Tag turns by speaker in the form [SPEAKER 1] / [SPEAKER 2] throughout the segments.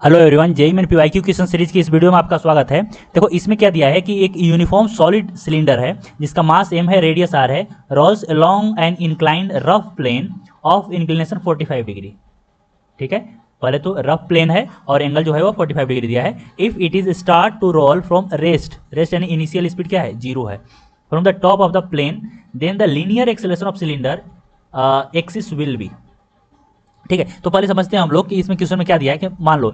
[SPEAKER 1] Hello everyone, JEE main PYQ question series की इस video में आपका स्वागत है। देखो इसमें क्या दिया है कि एक यूनिफॉर्म सॉलिड सिलेंडर है जिसका मास m है, रेडियस r है, rolls along an inclined rough plane of inclination 45 degree. ठीक है, पहले तो रफ प्लेन है और एंगल जो है वो 45 डिग्री दिया है। If it is start to roll from rest यानी इनिशियल स्पीड क्या है, 0 है, from the top of the plane, then the linear acceleration of cylinder axis will be. ठीक है, तो पहले समझते हैं हम लोग कि इसमें क्वेश्चन में क्या दिया है कि मान लो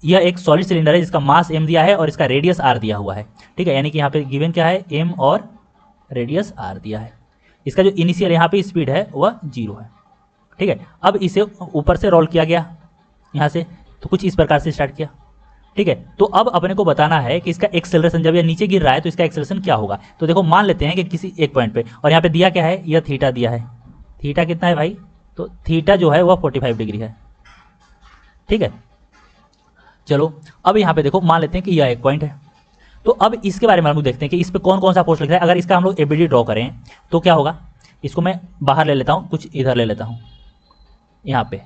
[SPEAKER 1] यह एक सॉलिड सिलेंडर है जिसका मास m दिया है और इसका रेडियस r दिया हुआ है। ठीक है, यानी कि यहाँ पे गिवन क्या है, m और रेडियस r दिया है। इसका जो इनिशियल यहाँ पे स्पीड है वह 0 है। ठीक है, अब इसे ऊपर से रोल किया गया यहाँ से, तो कुछ इस प्रकार से स्टार्ट किया। ठीक है, तो अब अपने को बताना है कि इसका एक्सेलरेशन जब यह नीचे गिर रहा है तो इसका एक्सेलरेशन क्या होगा। तो देखो मान लेते हैं कि किसी एक पॉइंट पे, और यहाँ पे दिया क्या है, यह थीटा दिया है। थीटा कितना है भाई, तो थीटा जो है वह 45 डिग्री है। ठीक है, चलो अब यहाँ पे देखो मान लेते हैं कि यह एक पॉइंट है। तो अब इसके बारे में हम लोग देखते हैं कि इस पे कौन कौन सा फोर्स लगता है। अगर इसका हम लोग एबीडी ड्रॉ करें तो क्या होगा, इसको मैं बाहर ले लेता हूँ, कुछ इधर ले लेता हूँ यहाँ पे।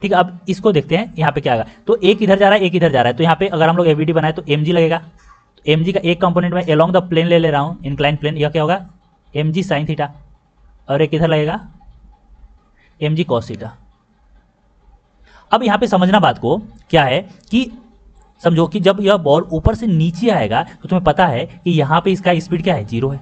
[SPEAKER 1] ठीक है, अब इसको देखते हैं यहाँ पे क्या आएगा। तो एक इधर जा रहा है, एक इधर जा रहा है, तो यहाँ पे अगर हम लोग एबीडी बनाए तो mg लगेगा। तो mg का एक कंपोनेंट में अलोंग द प्लेन ले रहा हूँ, इंक्लाइन प्लेन, यह क्या होगा mg साइन थीटा, और एक इधर लगेगा mg कॉस थीटा। अब यहाँ पे समझना बात को क्या है कि समझो कि जब यह बॉल ऊपर से नीचे आएगा तो तुम्हें पता है कि यहाँ पे इसका स्पीड क्या है, 0 है।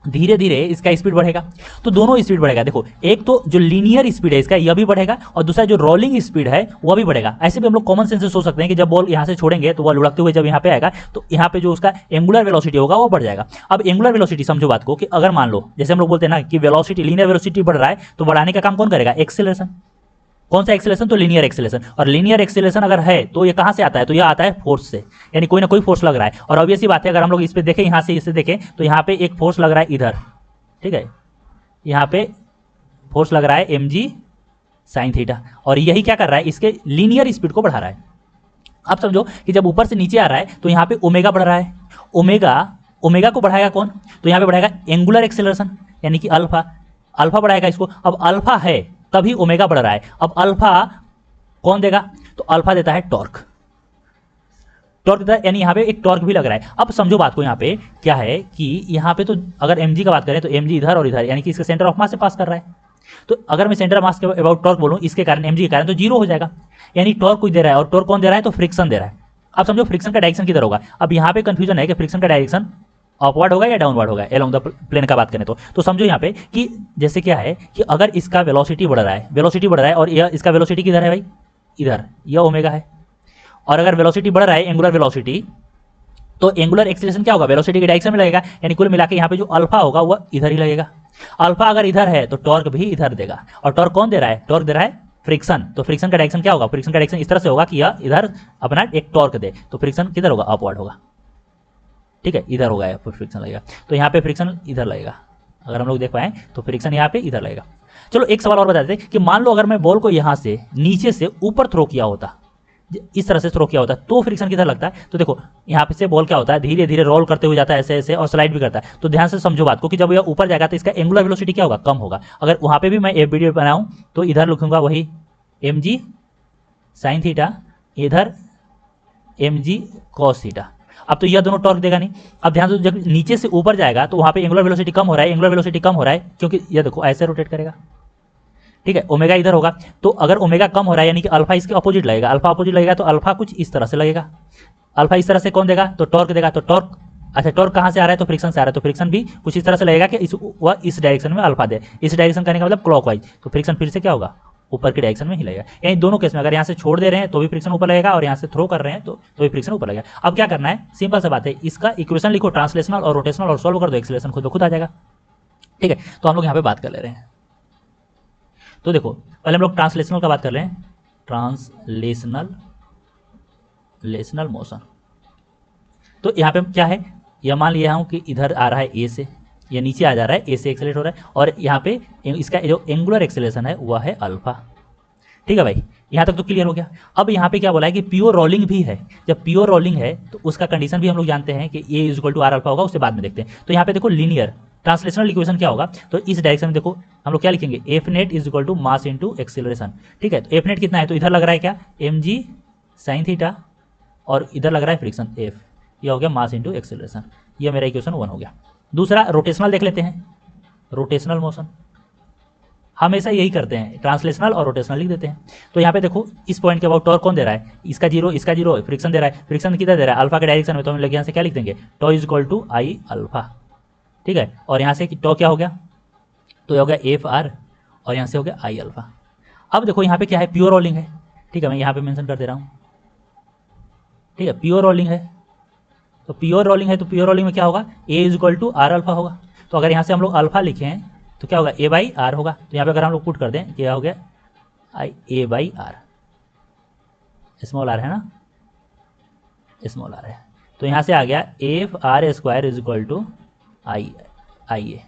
[SPEAKER 1] धीरे धीरे इसका स्पीड बढ़ेगा, तो दोनों स्पीड बढ़ेगा। देखो एक तो जो लीनियर स्पीड है इसका यह भी बढ़ेगा, और दूसरा जो रोलिंग स्पीड है वह भी बढ़ेगा। ऐसे भी हम लोग कॉमन सेंस से सोच सकते हैं कि जब बॉल यहाँ से छोड़ेंगे तो वह लुढ़कते हुए जब यहाँ पे आएगा तो यहाँ पे जो उसका एंगुलर वेलोसिटी होगा वो बढ़ जाएगा। अब एंगुलर वेलोसिटी समझो बात को कि अगर मान लो जैसे हम लोग बोलते हैं ना कि वेलोसिटी, लीनियर वेलोसिटी बढ़ रहा है, तो बढ़ाने का काम कौन करेगा, एक्सेलरेशन। कौन सा एक्सेलरेशन, तो लीनियर एक्सेलरेशन। और लीनियर एक्सेलरेशन अगर है तो ये कहां से आता है, तो ये आता है फोर्स से, यानी कोई ना कोई फोर्स लग रहा है। और ऑब्वियस सी बात है, अगर हम लोग इस पे देखें, यहां से इसे देखें तो यहाँ पे एक फोर्स लग रहा है इधर। ठीक है, यहाँ पे फोर्स लग रहा है mg साइन थीटा, और यही क्या कर रहा है, इसके लीनियर स्पीड को बढ़ा रहा है। अब समझो कि जब ऊपर से नीचे आ रहा है तो यहाँ पे ओमेगा बढ़ रहा है। ओमेगा को बढ़ाएगा कौन, तो यहाँ पे बढ़ाएगा एंगुलर एक्सेलरेशन, यानी कि अल्फा बढ़ाएगा इसको। अब अल्फा है तभी ओमेगा बढ़ रहा है। अब अल्फा कौन देगा, तो अल्फा देता है टॉर्क देता है, यानी यहाँ पे एक टॉर्क भी लग रहा है। अब समझो बात को, यहाँ पे क्या है कि यहाँ पे तो अगर mg का बात करें तो mg इधर और इधर, यानी कि इसके सेंटर ऑफ मास से पास कर रहा है। तो अगर मैं सेंटर ऑफ मास के अबाउट टॉर्क बोलूँ इसके कारण, mg के कारण, तो 0 हो जाएगा। यानी टॉर्क कुछ दे रहा है, और टॉर्क कौन दे रहा है, तो फ्रिक्शन दे रहा है। अब समझो फ्रिक्शन का डायरेक्शन किधर होगा। अब यहाँ पे कंफ्यूजन है कि फ्रिक्शन का डायरेक्शन अपवर्ड होगा या डाउनवर्ड होगा, अलोंग द प्लेन का बात करें तो समझो यहाँ पे कि जैसे क्या है कि अगर इसका वेलोसिटी बढ़ रहा है और यह इसका वेलोसिटी किधर है भाई, इधर, यह ओमेगा है। और अगर वेलोसिटी बढ़ रहा है, एंगुलर वेलोसिटी, तो एंगुलर एक्सेलरेशन क्या होगा, वेलोसिटी के डायरेक्शन में लगेगा। यानी कुल मिला के यहाँ पे जो अल्फा होगा वह इधर ही लगेगा। अल्फा अगर इधर है तो टॉर्क भी इधर देगा, और टॉर्क कौन दे रहा है, टॉर्क दे रहा है फ्रिक्शन। तो फ्रिक्शन का डायरेक्शन क्या होगा, फ्रिक्शन का डायरेक्शन इस तरह से होगा कि यह इधर अपना एक टॉर्क दे, तो फ्रिक्शन किधर होगा, अपवर्ड होगा। ठीक है, इधर होगा फ्रिक्शन लगेगा, तो यहाँ पे फ्रिक्शन इधर लगेगा। अगर हम लोग देख पाए तो फ्रिक्शन यहाँ पे इधर लगेगा। चलो एक सवाल और बता देते कि मान लो अगर मैं बॉल को यहाँ से नीचे से ऊपर थ्रो किया होता, इस तरह से थ्रो किया होता, तो फ्रिक्शन किधर लगता है। तो देखो यहाँ पे से बॉल क्या होता है, धीरे धीरे रोल करते हुए जाता है ऐसे ऐसे, और स्लाइड भी करता है। तो ध्यान से समझो बात को कि जब यह ऊपर जाएगा तो इसका एंगुलर वेलोसिटी क्या होगा, कम होगा। अगर वहाँ पे भी मैं एक वीडियो बनाऊँ तो इधर लिखूंगा वही mg साइन थीटा, इधर mg कॉस थीटा। अब तो यह दोनों टॉर्क देगा नहीं। अब ध्यान दो, जब नीचे से ऊपर जाएगा तो वहां पे एंगुलर वेलोसिटी कम हो रहा है, क्योंकि यह देखो ऐसे रोटेट करेगा। ठीक है, ओमेगा इधर होगा, तो अगर ओमेगा कम हो रहा है यानी कि अल्फा इसके अपोजिट लगेगा। तो अल्फा कुछ इस तरह से लगेगा। अल्फा इस तरह से कौन देगा, तो टॉर्क देगा। तो टॉर्क, अच्छा टॉर्क कहां से आ रहा है, तो फ्रिक्शन से आ रहा है। तो फ्रिक्शन भी कुछ इस तरह से लगेगा कि वह इस डायरेक्शन में अल्फा दे। इस डायरेक्शन करने का मतलब क्लॉकवाइज, तो फ्रिक्शन फिर से क्या होगा, ऊपर के डायरेक्शन में ही लगेगा। यानी दोनों केस में अगर यहाँ से छोड़ दे रहे हैं तो भी फ्रिक्शन ऊपर लगेगा, और यहाँ से थ्रो कर रहे हैं तो भी फ्रिक्शन ऊपर लगेगा। अब क्या करना है, सिंपल सा बात है, इसका इक्वेशन लिखो, ट्रांसलेशनल और रोटेशनल, और सॉल्व कर दो, एक्सेलरेशन खुद ब खुद आ जाएगा। ठीक है, तो हम लोग यहाँ पे बात कर ले रहे हैं। तो देखो पहले हम लोग ट्रांसलेशनल का बात कर रहे हैं, ट्रांसलेशनल मोशन। तो यहाँ पे क्या है, यह मान लिया हूँ कि इधर आ रहा है ए से, यह नीचे आ जा रहा है, ए से एक्सेलरेट हो रहा है, और यहाँ पे इसका जो एंगुलर एक्सेलरेशन है वह है अल्फा। ठीक है भाई, यहाँ तक तो क्लियर हो गया। अब यहाँ पे क्या बोला है कि प्योर रोलिंग भी है। जब प्योर रोलिंग है तो उसका कंडीशन भी हम लोग जानते हैं कि A is equal to R alpha होगा, उससे बाद में देखते हैं। तो यहाँ पे देखो लीनियर ट्रांसलेशनल इक्वेशन क्या होगा, तो इस डायरेक्शन में देखो हम लोग क्या लिखेंगे, F net is equal to mass into acceleration. ठीक है, तो एफ नेट कितना है, तो इधर लग रहा है क्या, mg साइन थीटा और इधर लग रहा है फ्रिक्शन F, ये हो गया मास इंटू एक्सेलरेशन। ये मेरा इक्वेशन 1 हो गया। दूसरा रोटेशनल देख लेते हैं, रोटेशनल मोशन हमेशा यही करते हैं, ट्रांसलेशनल और रोटेशनल लिख देते हैं। तो यहाँ पे देखो इस पॉइंट के अबाउट टॉर्क कौन दे रहा है, इसका जीरो फ्रिक्शन दे रहा है, फ्रिक्शन किधर दे रहा है अल्फा के डायरेक्शन में, तो हम लोग यहाँ से क्या लिख देंगे tau is equal to I alpha, ठीक है। और यहाँ से टॉ क्या हो गया, तो ये हो गया एफ आर और यहाँ से हो गया आई अल्फा। अब देखो यहाँ पे क्या है, प्योर रोलिंग है, ठीक है, मैं यहाँ पे मेंशन कर दे रहा हूँ, ठीक है, प्योर रोलिंग है। तो प्योर रोलिंग है तो प्योर रोलिंग में क्या होगा, A is equal to R alpha होगा। तो अगर यहाँ से हम लोग अल्फा लिखे हैं तो क्या होगा, ए बाई आर होगा। तो यहाँ पे अगर हम लोग पुट कर दें क्या हो गया, आई ए बाई आर, स्मॉल आर है ना, स्मॉल आर है। तो यहाँ से आ गया F R square is equal to I A.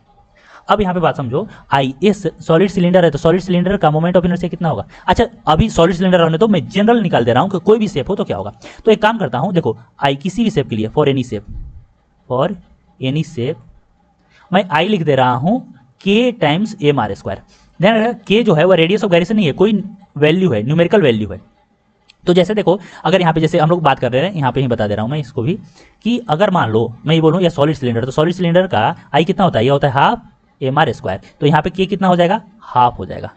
[SPEAKER 1] अब यहाँ पे बात समझो, आई एस सॉलिड सिलेंडर है तो सॉलिड सिलेंडर का मोमेंट ऑफ इनर्शिया कितना होगा। अच्छा अभी सॉलिड सिलेंडर होने तो मैं जनरल निकाल दे रहा हूँ कि कोई भी शेप हो तो क्या होगा। तो एक काम करता हूँ, देखो आई किसी भी शेप के लिए, फॉर एनी शेप मैं आई लिख दे रहा हूँ के टाइम्स एम आर स्क्वायर। ध्यान के जो है वो रेडियस ऑफ गायरेशन नहीं है, कोई वैल्यू है, न्यूमेरिकल वैल्यू है। तो जैसे देखो अगर यहाँ पे जैसे हम लोग बात कर रहे हैं, यहाँ पे ही बता दे रहा हूँ मैं इसको भी, कि अगर मान लो मैं ये बोलूँ या सॉलिड सिलेंडर, तो सॉलिड सिलेंडर का आई कितना होता है, ये होता है हाफ एम आर स्क्वायर। तो यहाँ पे के कितना हो जाएगा, हाफ हो जाएगा,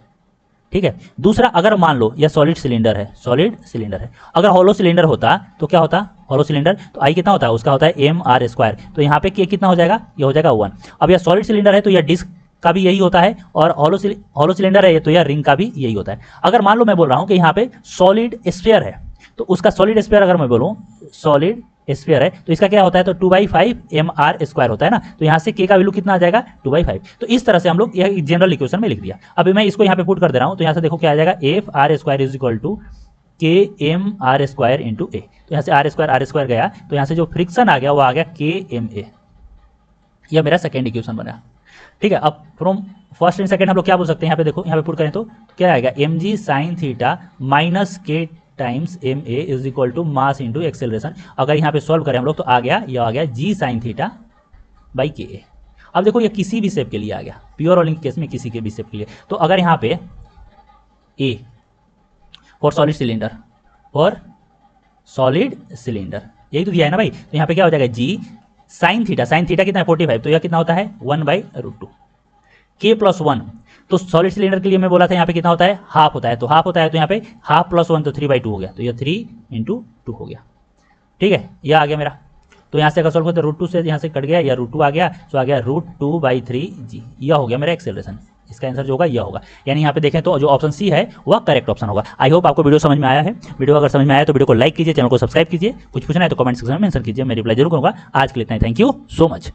[SPEAKER 1] ठीक है। दूसरा अगर मान लो यह सॉलिड सिलेंडर है, अगर हॉलो सिलेंडर होता तो क्या होता, हॉलो सिलेंडर तो आई कितना होता है, उसका होता है एम आर स्क्वायर। तो यहाँ पे के कितना हो जाएगा, ये हो जाएगा 1। अब यह सॉलिड सिलेंडर है तो यह डिस्क का भी यही होता है, और हॉलो सिलेंडर है तो यह रिंग का भी यही होता है। अगर मान लो मैं बोल रहा हूँ कि यहाँ पे सॉलिड स्फीयर है, तो उसका सॉलिड स्फीयर अगर मैं बोलूँ सॉलिड स्फीयर है तो इसका क्या होता है, तो 2/5 एम आर स्क्वायर होता है ना। तो यहाँ से के का वैल्यू कितना आ जाएगा, 2/5। तो इस तरह से हम लोग यह जनरल इक्वेशन में लिख दिया। अभी मैं इसको यहाँ पे पुट कर दे रहा हूँ, तो यहाँ से देखो क्या आ जाएगा, F R square is equal to K M R square into A. तो यहाँ से आर स्क्वायर गया, तो यहाँ से जो फ्रिक्शन आ गया वो आ गया के एम ए। यह मेरा सेकेंड इक्वेशन बना, ठीक है। अब फ्रॉम फर्स्ट एंड सेकंड हम लोग क्या बोल सकते हैं, यहाँ पे देखो यहाँ पे पुट करें तो क्या आएगा, M G sine theta minus K times M A is equal to mass into acceleration. अगर यहाँ पे सॉल्व करें हम लोग तो आ गया जी साइन थीटा बाई के ए। अब देखो ये किसी भी शेप के लिए आ गया, प्योर रोलिंग केस में किसी के भी शेप के लिए। तो अगर यहाँ पे ए फॉर सॉलिड सिलेंडर यही तो दिया है ना भाई, तो यहाँ पे क्या हो जाएगा, जी साइन थीटा कितना है 45, तो यह कितना होता है 1/√2 के प्लस 1। तो सॉलिड सिलेंडर के लिए मैं बोला था यहाँ पे कितना होता है, हाफ होता है, तो हाफ होता है, तो यहाँ पे हाफ प्लस 1 तो 3/2 हो गया, तो यह 3/2 हो गया, ठीक है। यह आ गया मेरा। तो यहाँ से अगर सॉल्व करते √2 से यहाँ से कट गया, या √2 आ गया, तो आ गया √2/3 जी। यह हो गया मेरा एक्सेलरेशन। इसका आंसर जो होगा यह होगा, यानी यहाँ पे देखें तो जो ऑप्शन सी है वह करेक्ट ऑप्शन होगा। आई होप आपको वीडियो समझ में आया है। वीडियो अगर समझ में आया तो वीडियो को लाइक कीजिए, चैनल को सब्सक्राइब कीजिए। कुछ पूछना है तो कमेंट सेक्शन में मेंशन कीजिए, मैं रिप्लाई जरूर करूँगा। आज के लिए इतना ही, थैंक यू सो मच।